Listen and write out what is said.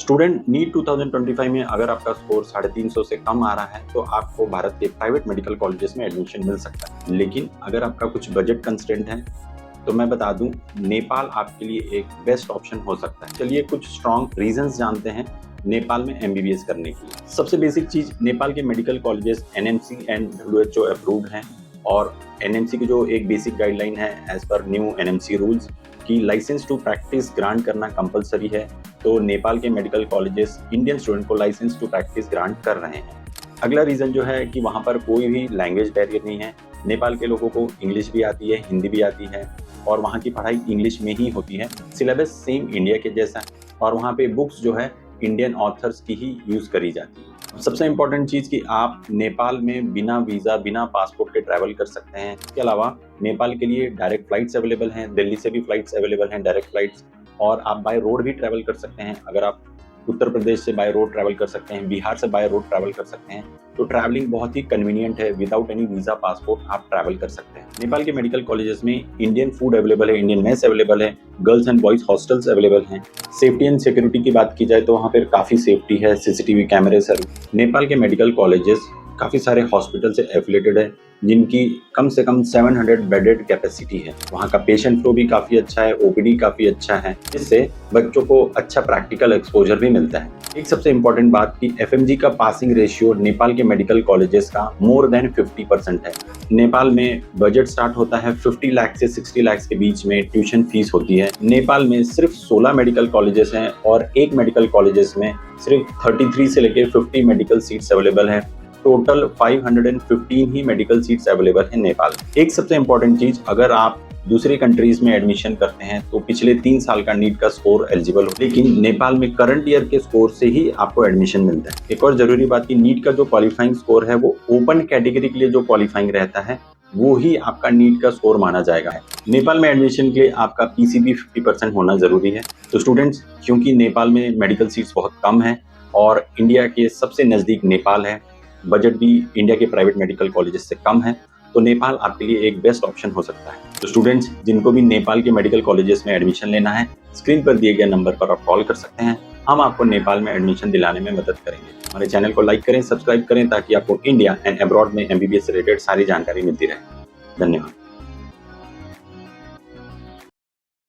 Student NEET 2025 में अगर आपका स्कोर 350 से कम आ रहा है तो आपको भारत के प्राइवेट मेडिकल कॉलेजेस में एडमिशन मिल सकता है। लेकिन अगर आपका कुछ बजट कंस्ट्रेंट है तो मैं बता दूं, नेपाल आपके लिए एक बेस्ट ऑप्शन हो सकता है। चलिए कुछ स्ट्रॉन्ग रीजंस जानते हैं नेपाल में एमबीबीएस करने के लिए। सबसे बेसिक चीज, नेपाल के medical colleges NMC and WHO approved हैं और एनएमसी की जो एक बेसिक गाइडलाइन है as per new NMC rules कि लाइसेंस टू प्रैक्टिस ग्रांट करना कंपलसरी है। तो नेपाल के मेडिकल कॉलेजेस इंडियन स्टूडेंट को लाइसेंस टू प्रैक्टिस ग्रांट कर रहे हैं। अगला रीज़न जो है कि वहाँ पर कोई भी लैंग्वेज बैरियर नहीं है। नेपाल के लोगों को इंग्लिश भी आती है, हिंदी भी आती है और वहाँ की पढ़ाई इंग्लिश में ही होती है। सिलेबस सेम इंडिया के जैसा और वहाँ पे बुक्स जो है इंडियन ऑथर्स की ही यूज़ करी जाती है। सबसे इम्पोर्टेंट चीज़ कि आप नेपाल में बिना वीज़ा, बिना पासपोर्ट के ट्रैवल कर सकते हैं। इसके अलावा नेपाल के लिए डायरेक्ट फ्लाइट्स अवेलेबल हैं, दिल्ली से भी फ्लाइट्स अवेलेबल हैं, डायरेक्ट फ्लाइट्स, और आप बाय रोड भी ट्रैवल कर सकते हैं। अगर आप उत्तर प्रदेश से बाय रोड ट्रैवल कर सकते हैं, बिहार से बाय रोड ट्रैवल कर सकते हैं, तो ट्रैवलिंग बहुत ही कन्वीनियंट है। विदाउट एनी वीज़ा, पासपोर्ट आप ट्रैवल कर सकते हैं। नेपाल के मेडिकल कॉलेजेस में इंडियन फूड अवेलेबल है, इंडियन मेस अवेलेबल है, girls and boys hostels available हैं। सेफ्टी एंड सिक्योरिटी की बात की जाए तो वहाँ पर काफ़ी सेफ्टी है, CCTV कैमरे सर। नेपाल के मेडिकल कॉलेजेस काफ़ी सारे हॉस्पिटल से एफिलेटेड है जिनकी कम से कम 700 बेडेड कैपेसिटी है। वहाँ का पेशेंट फ्लो भी काफ़ी अच्छा है, OPD काफ़ी अच्छा है, जिससे बच्चों को अच्छा प्रैक्टिकल एक्सपोजर भी मिलता है। एक सबसे इम्पोर्टेंट बात कि FMG का पासिंग रेशियो नेपाल के मेडिकल कॉलेजेस का मोर देन 50% है। नेपाल में बजट स्टार्ट होता है 50 लाख से 60 लाख के बीच में ट्यूशन फीस होती है। नेपाल में सिर्फ 16 मेडिकल कॉलेजेस हैं और एक मेडिकल कॉलेजेस में सिर्फ 33 से लेकर 50 मेडिकल सीट्स अवेलेबल हैं। टोटल 515 ही मेडिकल सीट्स अवेलेबल हैं नेपाल। एक सबसे इम्पोर्टेंट चीज, अगर आप दूसरे कंट्रीज में एडमिशन करते हैं तो पिछले 3 साल का नीट का स्कोर एलिजिबल हो, लेकिन नेपाल में करंट ईयर के स्कोर से ही आपको एडमिशन मिलता है। एक और जरूरी बात कि नीट का जो क्वालिफाइंग स्कोर है वो ओपन कैटेगरी के लिए जो क्वालिफाइंग रहता है वो ही आपका नीट का स्कोर माना जाएगा। नेपाल में एडमिशन के लिए आपका PCB 50% होना जरूरी है। तो स्टूडेंट्स, क्योंकि नेपाल में मेडिकल सीट्स बहुत कम है और इंडिया के सबसे नज़दीक नेपाल है, बजट भी इंडिया के प्राइवेट मेडिकल कॉलेजेस से कम है, तो नेपाल आपके लिए एक बेस्ट ऑप्शन हो सकता है। तो स्टूडेंट्स, जिनको भी नेपाल के मेडिकल कॉलेजेस में एडमिशन लेना है, स्क्रीन पर दिए गए नंबर पर आप कॉल कर सकते हैं। हम आपको नेपाल में एडमिशन दिलाने में मदद करेंगे। हमारे चैनल को लाइक करें, सब्सक्राइब करें ताकि आपको इंडिया एंड अब्रॉड में MBBS से रिलेटेड सारी जानकारी मिलती रहे। धन्यवाद।